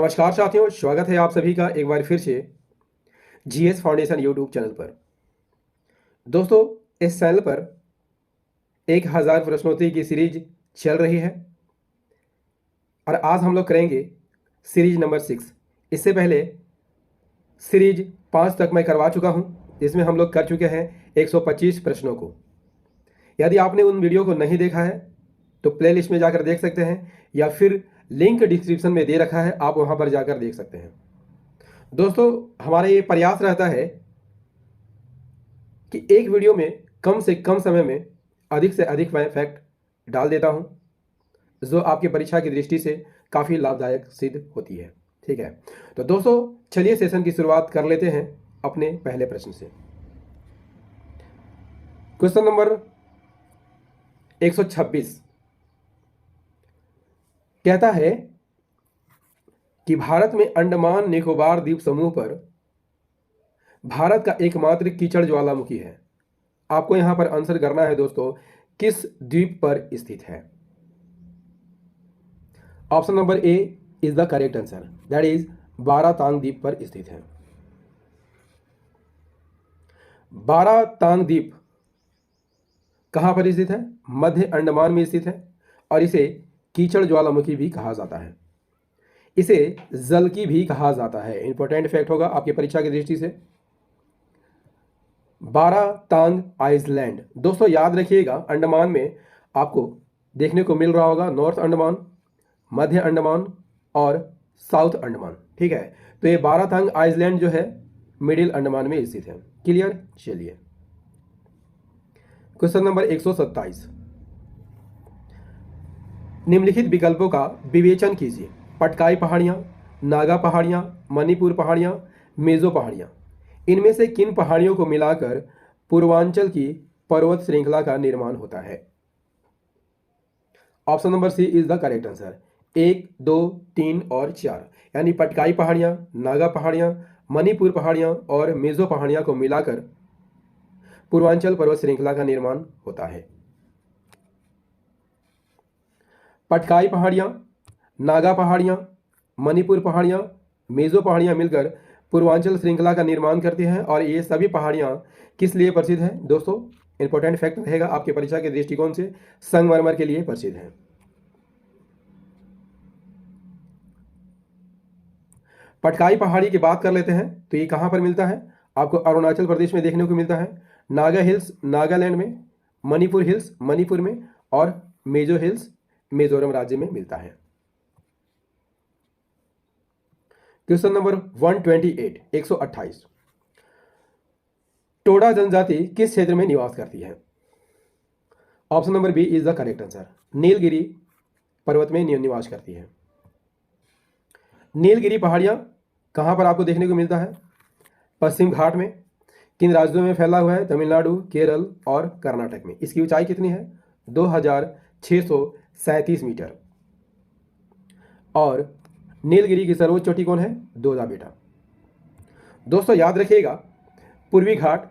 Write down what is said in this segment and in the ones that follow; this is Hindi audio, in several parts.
नमस्कार साथियों, स्वागत है आप सभी का एक बार फिर से जीएस फाउंडेशन यूट्यूब चैनल पर। दोस्तों, इस चैनल पर 1000 प्रश्नोत्तरी की सीरीज चल रही है और आज हम लोग करेंगे सीरीज नंबर 6। इससे पहले सीरीज 5 तक मैं करवा चुका हूं, जिसमें हम लोग कर चुके हैं 125 प्रश्नों को। यदि आपने उन वीडियो को नहीं देखा है तो प्लेलिस्ट में जाकर देख सकते हैं, या फिर लिंक डिस्क्रिप्शन में दे रखा है, आप वहां पर जाकर देख सकते हैं। दोस्तों, हमारा ये प्रयास रहता है कि एक वीडियो में कम से कम समय में अधिक से अधिक मैं फैक्ट डाल देता हूं, जो आपकी परीक्षा की दृष्टि से काफ़ी लाभदायक सिद्ध होती है। ठीक है, तो दोस्तों चलिए सेशन की शुरुआत कर लेते हैं अपने पहले प्रश्न से। क्वेश्चन नंबर 126 कहता है कि भारत में अंडमान निकोबार द्वीप समूह पर भारत का एकमात्र कीचड़ ज्वालामुखी है। आपको यहां पर आंसर करना है दोस्तों, किस द्वीप पर स्थित है। Option number A is the correct answer, that is Baratang द्वीप पर स्थित है। बारातांग द्वीप कहां पर स्थित है? मध्य अंडमान में स्थित है और इसे कीचड़ ज्वालामुखी भी कहा जाता है। इसे जल की भी कहा जाता है। इंपॉर्टेंट फैक्ट होगा आपकी परीक्षा की दृष्टि से। बारातांग आइलैंड दोस्तों याद रखिएगा, अंडमान में आपको देखने को मिल रहा होगा नॉर्थ अंडमान, मध्य अंडमान और साउथ अंडमान। ठीक है, तो ये बारातांग आइलैंड जो है मिडिल अंडमान में स्थित है। क्लियर? चलिए क्वेश्चन नंबर 127, निम्नलिखित विकल्पों का विवेचन कीजिए। पटकाई पहाड़ियां, नागा पहाड़ियां, मणिपुर पहाड़ियां, मेजो पहाड़ियां। इनमें से किन पहाड़ियों को मिलाकर पूर्वांचल की पर्वत श्रृंखला का निर्माण होता है? Option number C is the correct answer. 1, 2, 3 और 4, यानी पटकाई पहाड़ियां, नागा पहाड़ियां, मणिपुर पहाड़ियां और मेजो पहाड़ियां को मिलाकर पूर्वांचल पर्वत श्रृंखला का निर्माण होता है। पटकाई पहाड़ियां, नागा पहाड़ियां, मणिपुर पहाड़ियां, मेजो पहाड़ियां मिलकर पूर्वांचल श्रृंखला का निर्माण करती हैं। और ये सभी पहाड़ियां किस लिए प्रसिद्ध हैं दोस्तों? इंपॉर्टेंट फैक्ट रहेगा आपके परीक्षा के दृष्टिकोण से, संगमरमर के लिए प्रसिद्ध हैं। पटकाई पहाड़ी की बात कर लेते हैं तो ये कहां पर मिलता है? आपको अरुणाचल प्रदेश में देखने को मिलता है, नागा हिल्स नागालैंड में, मणिपुर हिल्स मणिपुर में और मेजो हिल्स मिजोरम राज्य में मिलता है। क्वेश्चन नंबर 128 128, टोडा जनजाति किस क्षेत्र में निवास करती है? Option number B is the correct answer, Nilgiri पर्वत में निवास करती है। नीलगिरी पहाड़ियां कहां पर आपको देखने को मिलता है? पश्चिम घाट में। किन राज्यों में फैला हुआ है? तमिलनाडु, केरल और कर्नाटक में। इसकी ऊंचाई कितनी है? 2637 मीटर। और नीलगिरी की सर्वोच्च चोटी कौन है? दोदा बेटा। दोस्तों याद रखिएगा, पूर्वी घाट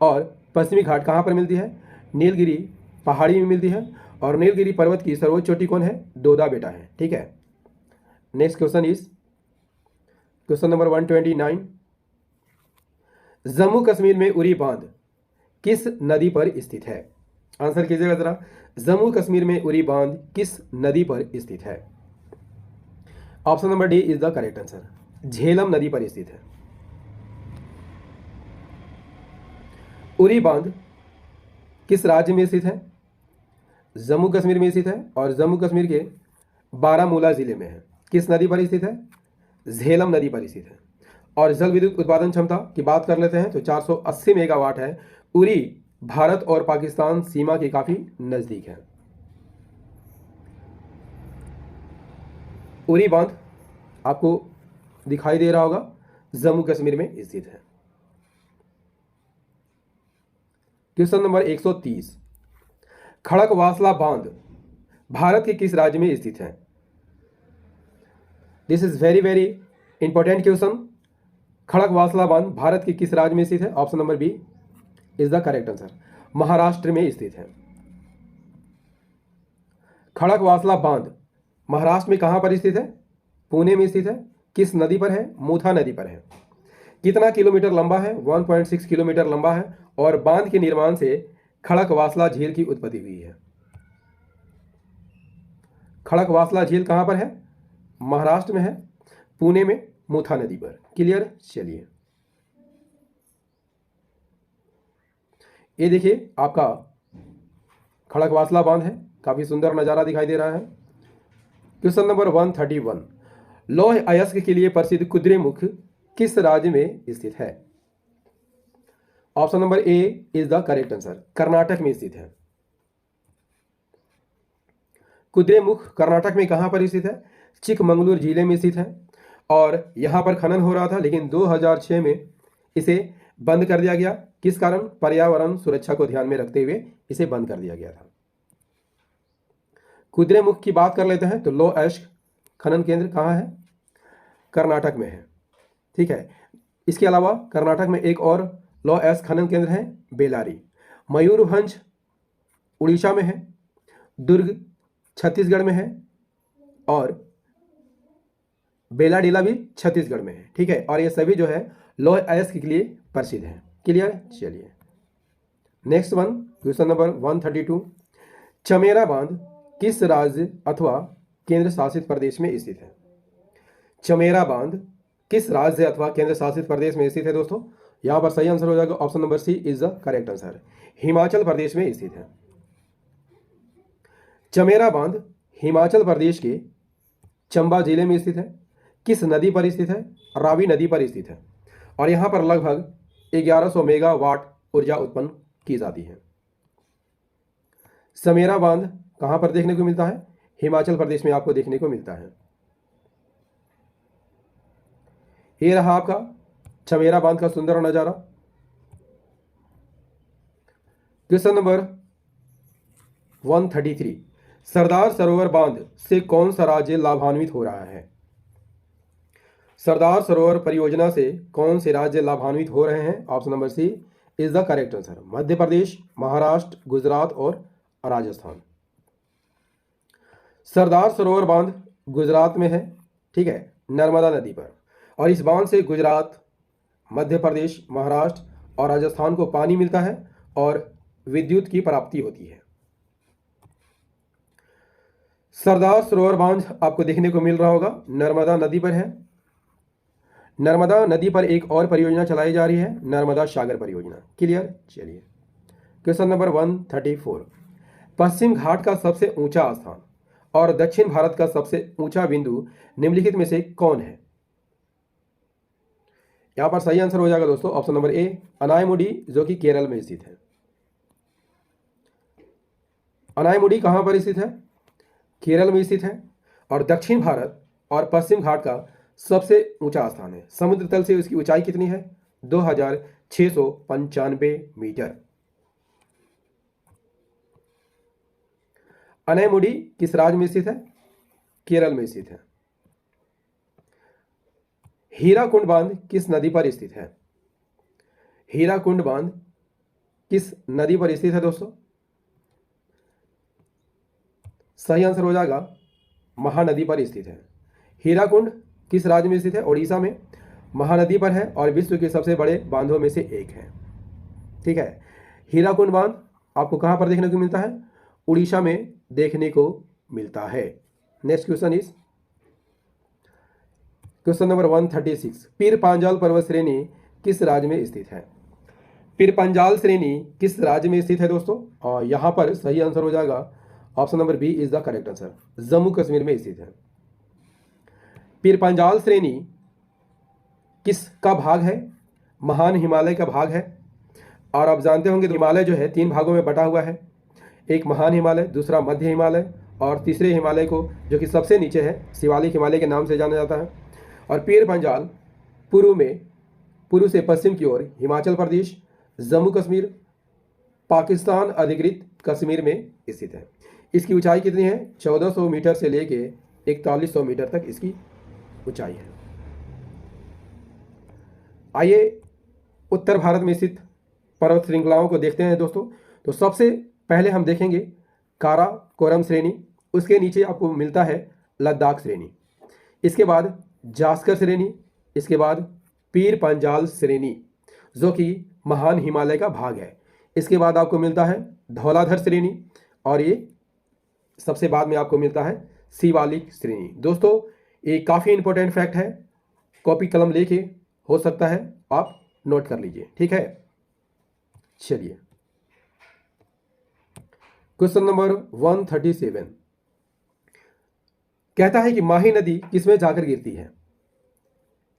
और पश्चिमी घाट कहां पर मिलती है? नीलगिरी पहाड़ी में मिलती है और नीलगिरी पर्वत की सर्वोच्च चोटी कौन है? दोदा बेटा है। ठीक है, next question is question number 129, Jammu Kashmir में उरी बांध किस नदी पर स्थित है? आंसर कीजिएगा जरा, जम्मू कश्मीर में उरी बांध किस नदी पर स्थित है? Option number D is the correct answer, Jhelum नदी पर स्थित है। उरी बांध किस राज्य में स्थित है? जम्मू कश्मीर में स्थित है और जम्मू कश्मीर के बारामूला जिले में है। किस नदी पर स्थित है? झेलम नदी पर स्थित है। और जल विद्युत उत्पादन क्षमता की बात कर लेते हैं तो 480 मेगावाट है। उरी भारत और पाकिस्तान सीमा के काफी नजदीक है। उरी बांध आपको दिखाई दे रहा होगा, जम्मू कश्मीर में स्थित है। क्वेश्चन नंबर 130, खड़कवासला बांध भारत के किस राज्य में स्थित है? This is very very important question. Khadakwasla बांध भारत के किस राज्य में स्थित है? Option number B is the correct answer, Maharashtra में स्थित है। खड़कवासला बांध महाराष्ट्र में कहां पर स्थित है? पुणे में स्थित है। किस नदी पर है? मूथा नदी पर है। कितना किलोमीटर लंबा है? 1.6 किलोमीटर लंबा है। और बांध के निर्माण से खड़कवासला झील की उत्पत्ति हुई है। खड़कवासला झील कहां पर है? महाराष्ट्र में है, पुणे में, मूथा नदी पर। क्लियर? चलिए, ये देखिए आपका खड़कवासला बांध है, काफी सुंदर नजारा दिखाई दे रहा है। क्वेश्चन नंबर 131, लौह अयस्क के लिए प्रसिद्ध कुद्रेमुख किस राज्य में स्थित है? Option number A is the correct answer, Karnataka में स्थित है। कुद्रेमुख कर्नाटक में कहां पर स्थित है? चिकमंगलूर जिले में स्थित है। और यहां पर खनन हो रहा था, लेकिन 2006 में इसे बंद कर दिया गया। किस कारण? पर्यावरण सुरक्षा को ध्यान में रखते हुए इसे बंद कर दिया गया था। कुद्रेमुख की बात कर लेते हैं तो लौह अयस्क खनन केंद्र कहाँ है? कर्नाटक में है। ठीक है, इसके अलावा कर्नाटक में एक और लौह अयस्क खनन केंद्र है, बेलारी। मयूरभंज उड़ीसा में है, दुर्ग छत्तीसगढ़ में है, और बेलाडीला भी छत्तीसगढ़ में है। ठीक है, और ये सभी जो है लौह अयस्क के लिए प्रसिद्ध है। क्लियर? चलिए, next one, question number 132, Chamera बांध किस राज्य अथवा केंद्र शासित प्रदेश में स्थित है? चमेरा बांध किस राज्य अथवा केंद्र शासित प्रदेश में स्थित है दोस्तों? यहां पर सही आंसर हो जाएगा option number C is the correct answer, Himachal Pradesh में स्थित है। चमेरा बांध हिमाचल प्रदेश के चंबा जिले में स्थित है। किस नदी पर स्थित है? रावी नदी पर स्थित है। और यहां पर लगभग 1100 मेगावाट ऊर्जा उत्पन्न की जाती है। चमेरा बांध कहां पर देखने को मिलता है? हिमाचल प्रदेश में आपको देखने को मिलता है। ये रहा आपका चमेरा बांध का सुंदर नजारा। क्वेश्चन नंबर 133, सरदार सरोवर बांध से कौन सा राज्य लाभान्वित हो रहा है? सरदार सरोवर परियोजना से कौन से राज्य लाभान्वित हो रहे हैं? Option number C is the correct answer, Madhya Pradesh, Maharashtra, Gujarat और राजस्थान। सरदार सरोवर बांध गुजरात में है। ठीक है, नर्मदा नदी पर। और इस बांध से गुजरात, मध्य प्रदेश, महाराष्ट्र और राजस्थान को पानी मिलता है और विद्युत की प्राप्ति होती है। सरदार सरोवर बांध आपको देखने को मिल रहा होगा, नर्मदा नदी पर है। नर्मदा नदी पर एक और परियोजना चलाई जा रही है, नर्मदा सागर परियोजना। क्लियर? चलिए, क्वेश्चन नंबर 134, पश्चिम घाट का सबसे ऊंचा स्थान और दक्षिण भारत का सबसे ऊंचा बिंदु निम्नलिखित में से कौन है? यहां पर सही आंसर हो जाएगा दोस्तों ऑप्शन नंबर ए, अनायमुडी, जो कि केरल में स्थित है। अनायमुडी कहां पर स्थित है? केरल में स्थित है। और दक्षिण भारत और पश्चिम घाट का सबसे ऊंचा स्थान है। समुद्र तल से उसकी ऊंचाई कितनी है? 2695 मीटर। अनायमुडी किस राज्य में स्थित है? केरल में स्थित है। हीराकुंड बांध किस नदी पर स्थित है? हीराकुंड बांध किस नदी पर स्थित है दोस्तों? सही आंसर हो जाएगा महानदी पर स्थित है। हीराकुंड किस राज्य में स्थित है? उड़ीसा में, महानदी पर है और विश्व के सबसे बड़े बांधों में से एक है। ठीक है, हीराकुंड बांध आपको कहां पर देखने को मिलता है? उड़ीसा में देखने को मिलता है। Next question is question number 136, पीर पांजाल पर्वत श्रेणी किस राज्य में स्थित है? पीर पंजाल श्रेणी किस राज्य में स्थित है दोस्तों? और यहां पर सही आंसर हो जाएगा option number B is the correct answer, Jammu Kashmir में स्थित है। पीर पंजाल श्रेणी किसका भाग है? महान हिमालय का भाग है। और आप जानते होंगे हिमालय जो है 3 भागों में बटा हुआ है, एक महान हिमालय, दूसरा मध्य हिमालय और तीसरे हिमालय को जो कि सबसे नीचे है शिवालिक हिमालय के नाम से जाना जाता है। और पीर पंजाल पूर्व से पश्चिम की ओर हिमाचल प्रदेश, जम्मू कश्मीर, पाकिस्तान अधिकृत कश्मीर में स्थित है। इसकी ऊंचाई कितनी है? 1400 मीटर से लेके 4100 मीटर तक इसकी ऊंचाई है। आइए उत्तर भारत में स्थित पर्वत श्रृंखलाओं को देखते हैं दोस्तों। तो सबसे पहले हम देखेंगे काराकोरम श्रेणी, उसके नीचे आपको मिलता है लद्दाख श्रेणी। इसके बाद जास्कर श्रेणी, इसके बाद पीर पंजाल श्रेणी जो कि महान हिमालय का भाग है। इसके बाद आपको मिलता है धौलाधर श्रेणी और ये सबसे बाद में आपको मिलता है शिवालिक श्रेणी। दोस्तों ये काफ़ी इंपॉर्टेंट फैक्ट है, कॉपी कलम लेके हो सकता है आप नोट कर लीजिए, ठीक है। चलिए क्वेश्चन नंबर 137 कहता है कि माही नदी किसमें जाकर गिरती है?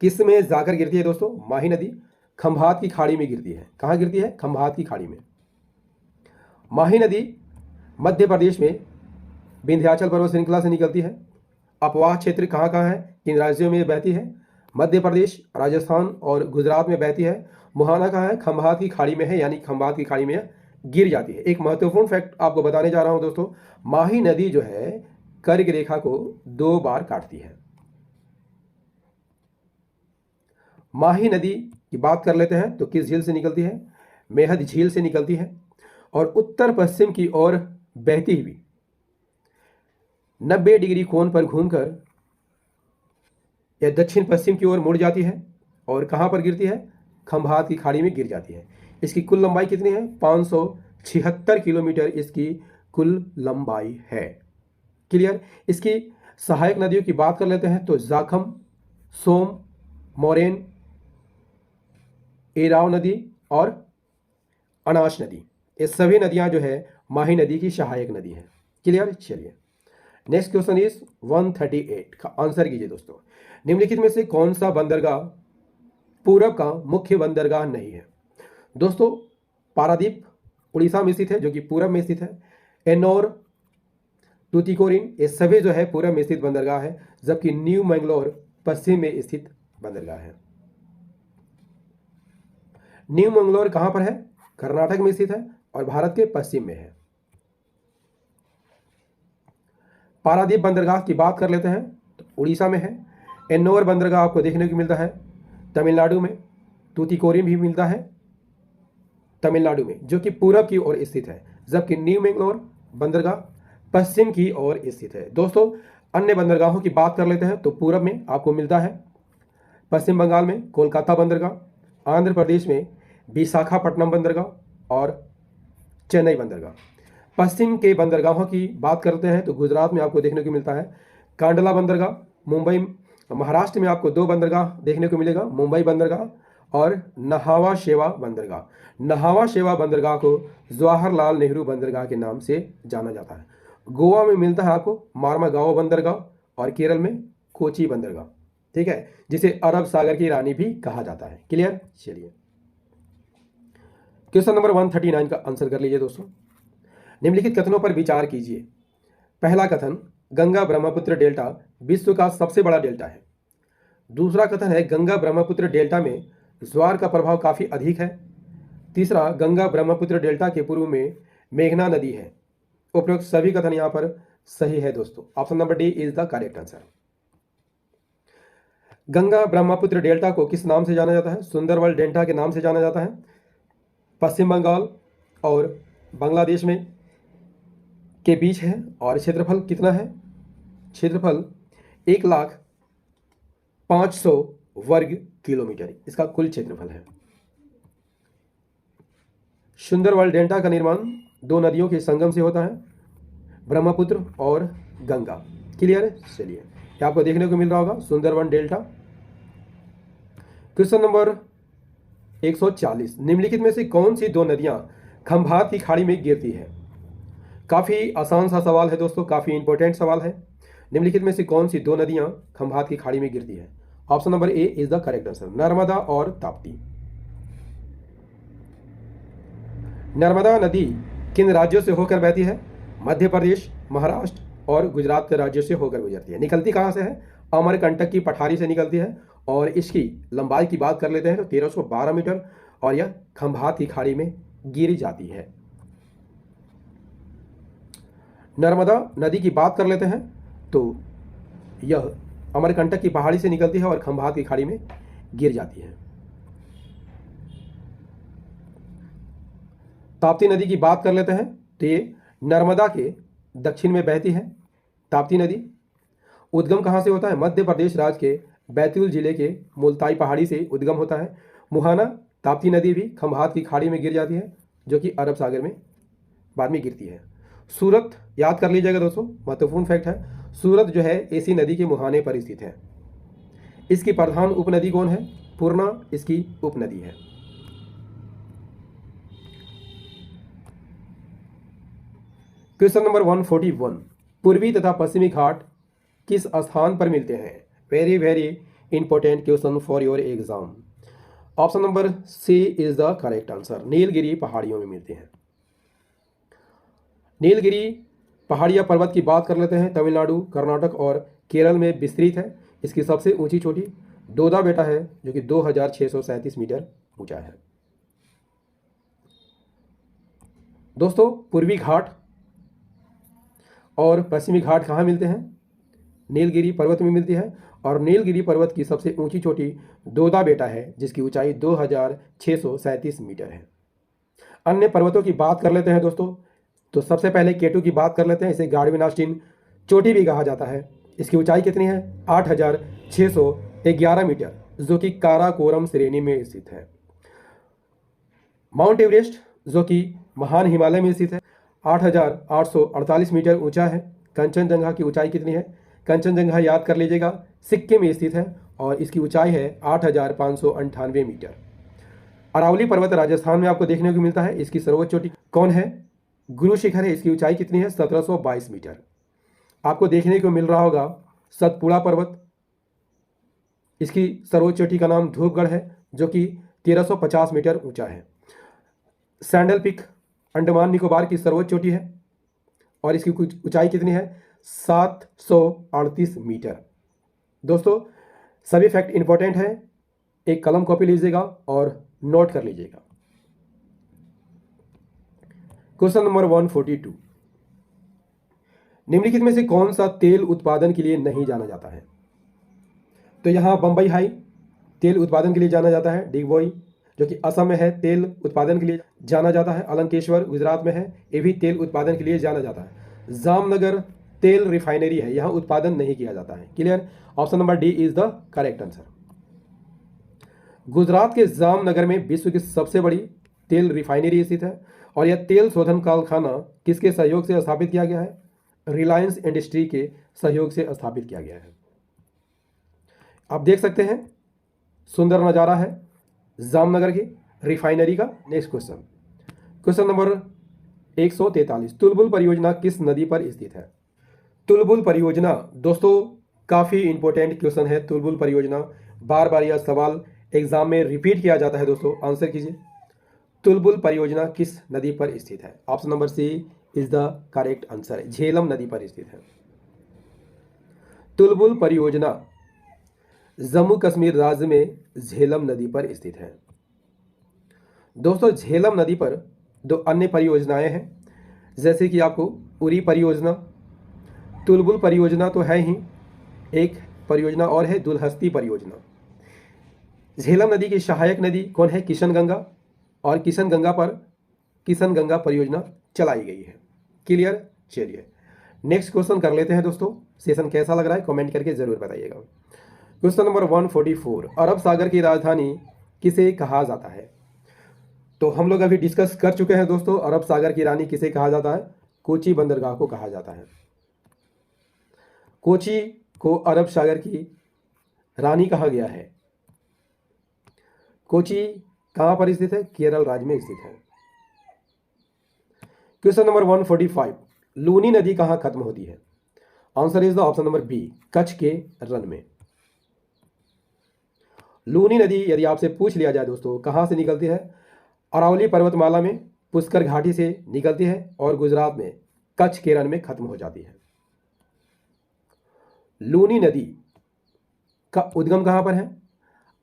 किसमें जाकर गिरती है दोस्तों? माही नदी खंभात की खाड़ी में गिरती है। कहाँ गिरती है? खंभात की खाड़ी में। माही नदी मध्य प्रदेश में विंध्याचल पर्वत श्रृंखला से निकलती है। अपवाह क्षेत्र कहाँ कहाँ है, किन राज्यों में बहती है? मध्य प्रदेश, राजस्थान और गुजरात में बहती है। मुहाना कहाँ है? खंभात की खाड़ी में है, यानी खंभात की खाड़ी में गिर जाती है। एक महत्वपूर्ण फैक्ट आपको बताने जा रहा हूं दोस्तों, माही नदी जो है कर्क रेखा को 2 बार काटती है। माही नदी की बात कर लेते हैं तो किस झील से निकलती है? मेहद झील से निकलती है और उत्तर पश्चिम की ओर बहती हुई 90 डिग्री कोण पर घूमकर यह दक्षिण पश्चिम की ओर मुड़ जाती है और कहां पर गिरती है? खंभात की खाड़ी में गिर जाती है। इसकी कुल लंबाई कितनी है? 576 किलोमीटर इसकी कुल लंबाई है। क्लियर? इसकी सहायक नदियों की बात कर लेते हैं तो जाखम, सोम, मोरेन, एराव नदी और अनाश नदी, ये सभी नदियां जो है माही नदी की सहायक नदी है। क्लियर? चलिए नेक्स्ट क्वेश्चन इज 138 का आंसर कीजिए दोस्तों। निम्नलिखित में से कौन सा बंदरगाह पूरब का मुख्य बंदरगाह नहीं है? दोस्तों पारादीप उड़ीसा में स्थित है जो कि पूरब में स्थित है। एन्नौर, टूटिकोरिन ये सभी जो है पूरब में स्थित बंदरगाह है, जबकि न्यू मैंगलोर पश्चिम में स्थित बंदरगाह है। न्यू मैंगलोर कहां पर है? कर्नाटक में स्थित है और भारत के पश्चिम में है। पारादीप बंदरगाह की बात कर लेते हैं तो उड़ीसा में है। एन्नौर बंदरगाह आपको देखने को मिलता है तमिलनाडु में। टूटिकोरिन भी मिलता है तमिलनाडु में जो कि पूरब की ओर स्थित है, जबकि न्यू मैंगलोर बंदरगाह पश्चिम की ओर स्थित है। दोस्तों अन्य बंदरगाहों की बात कर लेते हैं तो पूरब में आपको मिलता है पश्चिम बंगाल में कोलकाता बंदरगाह, आंध्र प्रदेश में विशाखापट्टनम बंदरगाह और चेन्नई बंदरगाह। पश्चिम के बंदरगाहों की बात करते हैं तो गुजरात में आपको देखने को मिलता है कांडला बंदरगाह। मुंबई, महाराष्ट्र में आपको 2 बंदरगाह देखने को मिलेगा, मुंबई बंदरगाह और नहावा शेवा बंदरगाह। नहावा शेवा बंदरगाह को जवाहरलाल नेहरू बंदरगाह के नाम से जाना जाता है। गोवा में मिलता है आपको मार्मागाओ बंदरगाह और केरल में कोची बंदरगाह, ठीक है, जिसे अरब सागर की रानी भी कहा जाता है। क्लियर? चलिए क्वेश्चन नंबर 139 का आंसर कर लीजिए दोस्तों। निम्नलिखित कथनों पर विचार कीजिए। पहला कथन, गंगा ब्रह्मपुत्र डेल्टा विश्व का सबसे बड़ा डेल्टा है। दूसरा कथन है गंगा ब्रह्मपुत्र डेल्टा में ज्वार का प्रभाव काफी अधिक है। तीसरा, गंगा ब्रह्मपुत्र डेल्टा के पूर्व में मेघना नदी है। उपरोक्त सभी कथन यहां पर सही है दोस्तों। Option number D is the correct answer. Ganga Brahmaputra delta को किस नाम से जाना जाता है? सुंदरबन डेल्टा के नाम से जाना जाता है। पश्चिम बंगाल और बांग्लादेश में के बीच है और क्षेत्रफल कितना है? क्षेत्रफल 1,05,000 वर्ग किलोमीटर इसका कुल क्षेत्रफल है। सुंदरबन डेल्टा का निर्माण 2 नदियों के संगम से होता है, ब्रह्मपुत्र और गंगा। क्लियर? चलिए ये आपको देखने को मिल रहा होगा सुंदरबन डेल्टा। क्वेश्चन नंबर 140, निम्नलिखित में से कौन सी 2 नदियां खंभात की खाड़ी में गिरती है? काफी आसान सा सवाल है दोस्तों, काफी इंपॉर्टेंट सवाल है। निम्नलिखित में से कौन सी 2 नदियां खंभात की खाड़ी में गिरती है? Option number A is the correct answer, Narmada और ताप्ती। नर्मदा नदी किन राज्यों से होकर बहती है? मध्य प्रदेश, महाराष्ट्र और गुजरात के राज्यों से होकर गुजरती है। निकलती कहां से है? अमरकंटक की पठारी से निकलती है और इसकी लंबाई की बात कर लेते हैं तो 1312 मीटर और यह खंभात की खाड़ी में गिरी जाती है। नर्मदा नदी की बात कर लेते हैं तो यह अमरकंटक की पहाड़ी से निकलती है और खंभात की खाड़ी में गिर जाती है। ताप्ती नदी की बात कर लेते हैं तो ये नर्मदा के दक्षिण में बहती है ताप्ती नदी। उद्गम कहाँ से होता है? मध्य प्रदेश राज्य के बैतूल जिले के मुल्ताई पहाड़ी से उद्गम होता है। मुहाना ताप्ती नदी भी खंभात की खाड़ी में गिर जाती है, जो कि अरब सागर में बाद में गिरती है। सूरत याद कर लीजिएगा दोस्तों, महत्वपूर्ण फैक्ट है। सूरत जो है इसी नदी के मुहाने पर स्थित है। इसकी प्रधान उपनदी कौन है? पूर्णा इसकी उपनदी है। क्वेश्चन नंबर 141, पूर्वी तथा पश्चिमी घाट किस स्थान पर मिलते हैं? Very very important question for your exam. Option number C is the correct answer. Nilgiri पहाड़ियों में मिलते हैं। नीलगिरी पहाड़ियाँ पर्वत की बात कर लेते हैं। तमिलनाडु, कर्नाटक और केरल में विस्तृत है। इसकी सबसे ऊंची चोटी दोदा बेटा है, जो कि 2637 मीटर ऊंचा है। दोस्तों, पूर्वी घाट और पश्चिमी घाट कहाँ मिलते हैं? नीलगिरी पर्वत में मिलती है। और नीलगिरी पर्वत की सबसे ऊंची चोटी दोदा बेटा है, जिसकी ऊंचाई 2637 मीटर है। अन्य पर्वतों की बात कर लेते हैं दोस्तों। तो सबसे पहले केटू की बात कर लेते हैं। इसे गार्डविन चोटी भी कहा जाता है। इसकी ऊंचाई कितनी है? 8611 मीटर, जो कि काराकोरम श्रेणी में स्थित है। माउंट एवरेस्ट, जो कि महान हिमालय में स्थित है, 8848 मीटर ऊंचा है। कंचनजंगा की ऊंचाई कितनी है? कंचनजंगा याद कर लीजिएगा, सिक्किम में स्थित है और इसकी ऊंचाई है 8598 मीटर। अरावली पर्वत राजस्थान में आपको देखने को मिलता है। इसकी सर्वोच्च चोटी कौन है? गुरु शिखर है। इसकी ऊंचाई कितनी है? 1722 मीटर। आपको देखने को मिल रहा होगा सतपुड़ा पर्वत। इसकी सर्वोच्च चोटी का नाम धूपगढ़ है, जो कि 1350 मीटर ऊंचा है। सैंडल पिक अंडमान निकोबार की सर्वोच्च चोटी है और इसकी ऊंचाई कितनी है? 738 मीटर। दोस्तों, सभी फैक्ट इंपॉर्टेंट है। एक कलम कॉपी लीजिएगा और नोट कर लीजिएगा। क्वेश्चन नंबर 142, निम्नलिखित में से कौन सा तेल उत्पादन के लिए नहीं जाना जाता है? तो यहां बंबई हाई तेल उत्पादन के लिए जाना जाता है। डिगबोई, जो कि असम में है, तेल उत्पादन के लिए जाना जाता है। अलंकेश्वर गुजरात में है, ये भी तेल उत्पादन के लिए जाना जाता है। जामनगर तेल रिफाइनरी है, यहां उत्पादन नहीं किया जाता है। Clear? Option number D is the correct answer. Gujarat के जामनगर में विश्व की सबसे बड़ी तेल रिफाइनरी स्थित है और यह तेल शोधन कारखाना किसके सहयोग से स्थापित किया गया है? रिलायंस इंडस्ट्री के सहयोग से स्थापित किया गया है। आप देख सकते हैं, सुंदर नज़ारा है जामनगर की रिफाइनरी का। Next question, question number 143, Tulbul परियोजना किस नदी पर स्थित है? तुलबुल परियोजना दोस्तों काफ़ी इंपॉर्टेंट क्वेश्चन है। तुलबुल परियोजना बार बार यह सवाल एग्जाम में रिपीट किया जाता है। दोस्तों आंसर कीजिए, तुलबुल परियोजना किस नदी पर स्थित है? Option number C is the correct answer. Jhelum नदी पर स्थित है। तुलबुल परियोजना जम्मू कश्मीर राज्य में झेलम नदी पर स्थित है। दोस्तों, झेलम नदी पर दो अन्य परियोजनाएं हैं, जैसे कि आपको उरी परियोजना, तुलबुल परियोजना तो है ही, एक परियोजना और है दुलहस्ती परियोजना। झेलम नदी की सहायक नदी कौन है? किशनगंगा, और किशनगंगा परियोजना चलाई गई है। क्लियर? चलिए नेक्स्ट क्वेश्चन कर लेते हैं। दोस्तों सेशन कैसा लग रहा है कमेंट करके जरूर बताइएगा। क्वेश्चन नंबर 144, अरब सागर की राजधानी किसे कहा जाता है? तो हम लोग अभी डिस्कस कर चुके हैं दोस्तों, अरब सागर की रानी किसे कहा जाता है? कोची बंदरगाह को कहा जाता है। कोची को अरब सागर की रानी कहा गया है। कोची कहां पर स्थित है? केरल राज्य में स्थित है। क्वेश्चन नंबर 145, लूनी नदी कहां खत्म होती है? Answer is the option number B, Kutch के रन में। लूनी नदी यदि आपसे पूछ लिया जाए दोस्तों कहां से निकलती है? अरावली पर्वतमाला में पुष्कर घाटी से निकलती है और गुजरात में कच्छ के रन में खत्म हो जाती है। लूनी नदी का उद्गम कहां पर है?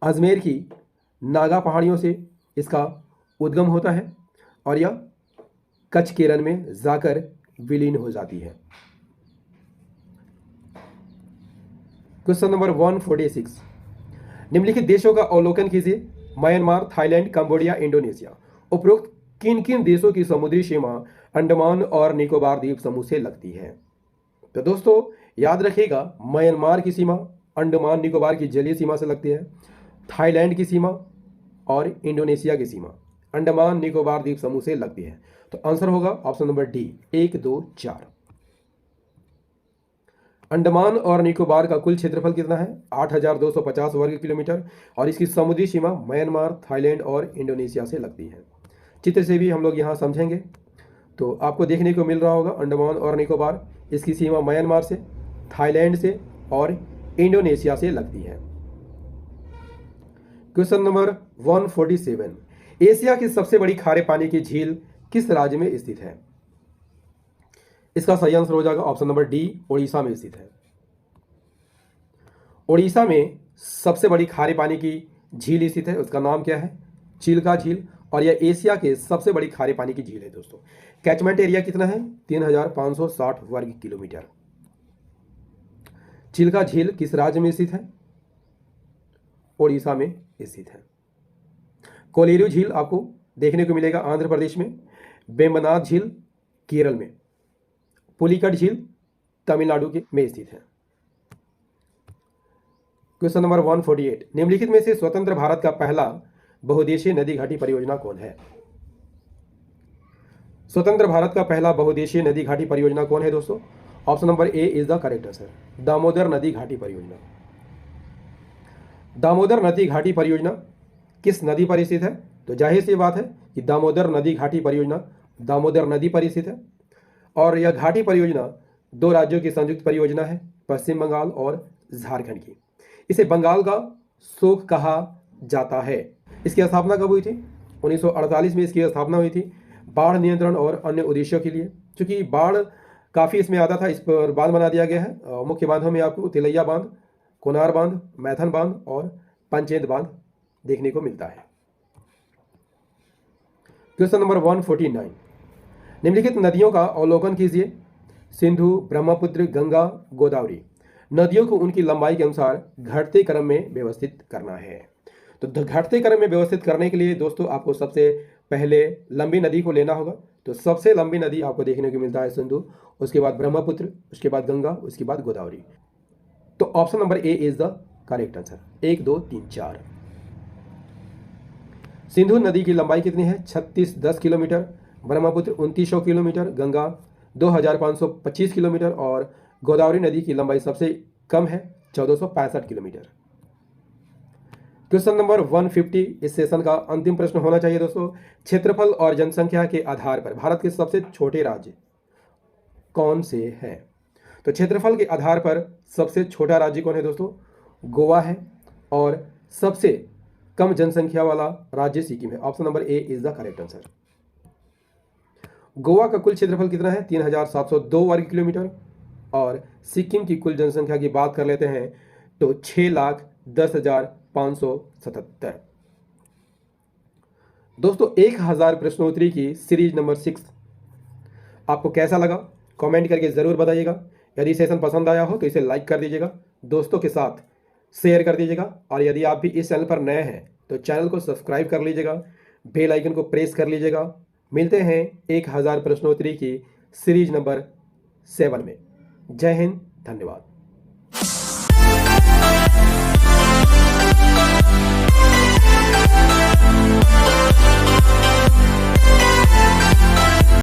अजमेर की नागा पहाड़ियों से इसका उद्गम होता है और यह कच्छ के रन में जाकर विलीन हो जाती है। क्वेश्चन नंबर 146, निम्नलिखित देशों का अवलोकन कीजिए। Myanmar, Thailand, Cambodia, Indonesia. उपरोक्त किन किन देशों की समुद्री सीमा अंडमान और निकोबार द्वीप समूह से लगती है? तो दोस्तों याद रखिएगा, म्यांमार की सीमा अंडमान निकोबार की जलीय सीमा से लगती है, थाईलैंड की सीमा और इंडोनेशिया की सीमा अंडमान निकोबार द्वीप समूह से लगती है। तो आंसर होगा ऑप्शन नंबर डी 1, 2, 4। अंडमान और निकोबार का कुल क्षेत्रफल कितना है? 8,250 वर्ग किलोमीटर और इसकी समुद्री सीमा म्यांमार, थाईलैंड और इंडोनेशिया से लगती है। चित्र से भी हम लोग यहाँ समझेंगे। तो आपको देखने को मिल रहा होगा अंडमान और निकोबार, इसकी सीमा म्यांमार से, थाईलैंड से और इंडोनेशिया से लगती है। क्वेश्चन नंबर 147, एशिया की सबसे बड़ी खारे पानी की झील किस राज्य में स्थित है? इसका सही आंसर हो जाएगा ऑप्शन नंबर डी, ओडिशा में स्थित है। ओडिशा में सबसे बड़ी खारे पानी की झील स्थित है, उसका नाम क्या है? चिल्का झील, और यह एशिया के सबसे बड़ी खारे पानी की झील है दोस्तों। कैचमेंट एरिया कितना है? 3,560 वर्ग किलोमीटर। चिल्का झील किस राज्य में स्थित है? ओडिशा में स्थित है। कोलेरू झील आपको देखने को मिलेगा आंध्र प्रदेश में, वेम्बनाड झील केरल में, पुलिकट झील तमिलनाडु के में स्थित है। क्वेश्चन नंबर 148, निम्नलिखित में से स्वतंत्र भारत का पहला बहुउद्देशीय नदी घाटी परियोजना कौन है? स्वतंत्र भारत का पहला बहुउद्देशीय नदी घाटी परियोजना कौन है दोस्तों? Option number A is the correct answer, Damodar नदी घाटी परियोजना। दामोदर नदी घाटी परियोजना किस नदी पर स्थित है? तो जाहिर सी बात है कि दामोदर नदी घाटी परियोजना दामोदर नदी पर स्थित है और यह घाटी परियोजना 2 राज्यों की संयुक्त परियोजना है, पश्चिम बंगाल और झारखंड की। इसे बंगाल का शोक कहा जाता है। इसकी स्थापना कब हुई थी? 1948 में इसकी स्थापना हुई थी, बाढ़ नियंत्रण और अन्य उद्देश्यों के लिए। चूंकि बाढ़ काफ़ी इसमें आता था, इस पर बांध बना दिया गया है। मुख्य बांधों में आपको तिलैया बांध, कोनार बांध, मैथन बांध और पंचेत बांध देखने को मिलता है। क्वेश्चन नंबर 149, निम्नलिखित नदियों का अवलोकन कीजिए। सिंधु, ब्रह्मपुत्र, गंगा, गोदावरी। नदियों को उनकी लंबाई के अनुसार घटते क्रम में व्यवस्थित करना है। तो घटते क्रम में व्यवस्थित करने के लिए दोस्तों आपको सबसे पहले लंबी नदी को लेना होगा। तो सबसे लंबी नदी आपको देखने को मिलता है सिंधु, उसके बाद ब्रह्मपुत्र, उसके बाद गंगा, उसके बाद गोदावरी। तो option number A is the correct answer, 1, 2, 3, 4। Sindhu नदी की लंबाई कितनी है? 3610 kilometre, Brahmaputra 2900 kilometre, Ganga 2525 kilometre और गोदावरी नदी की लंबाई सबसे कम है 1465 किलोमीटर। क्वेश्चन नंबर 150 इस सेशन का अंतिम प्रश्न होना चाहिए दोस्तों। क्षेत्रफल और जनसंख्या के आधार पर भारत के सबसे छोटे राज्य कौन से हैं? तो क्षेत्रफल के आधार पर सबसे छोटा राज्य कौन है दोस्तों? गोवा है और सबसे कम जनसंख्या वाला राज्य सिक्किम है। Option number A is the correct answer. Goa का कुल क्षेत्रफल कितना है? 3,702 वर्ग किलोमीटर और सिक्किम की कुल जनसंख्या की बात कर लेते हैं तो 6,10,577। दोस्तों 1000 प्रश्नोत्तरी की सीरीज नंबर 6 आपको कैसा लगा कमेंट करके ज़रूर बताइएगा। यदि सेशन पसंद आया हो तो इसे लाइक कर दीजिएगा, दोस्तों के साथ शेयर कर दीजिएगा और यदि आप भी इस चैनल पर नए हैं तो चैनल को सब्सक्राइब कर लीजिएगा, बेल आइकन को प्रेस कर लीजिएगा। मिलते हैं 1000 प्रश्नोत्तरी की सीरीज नंबर 7 में। जय हिंद, धन्यवाद।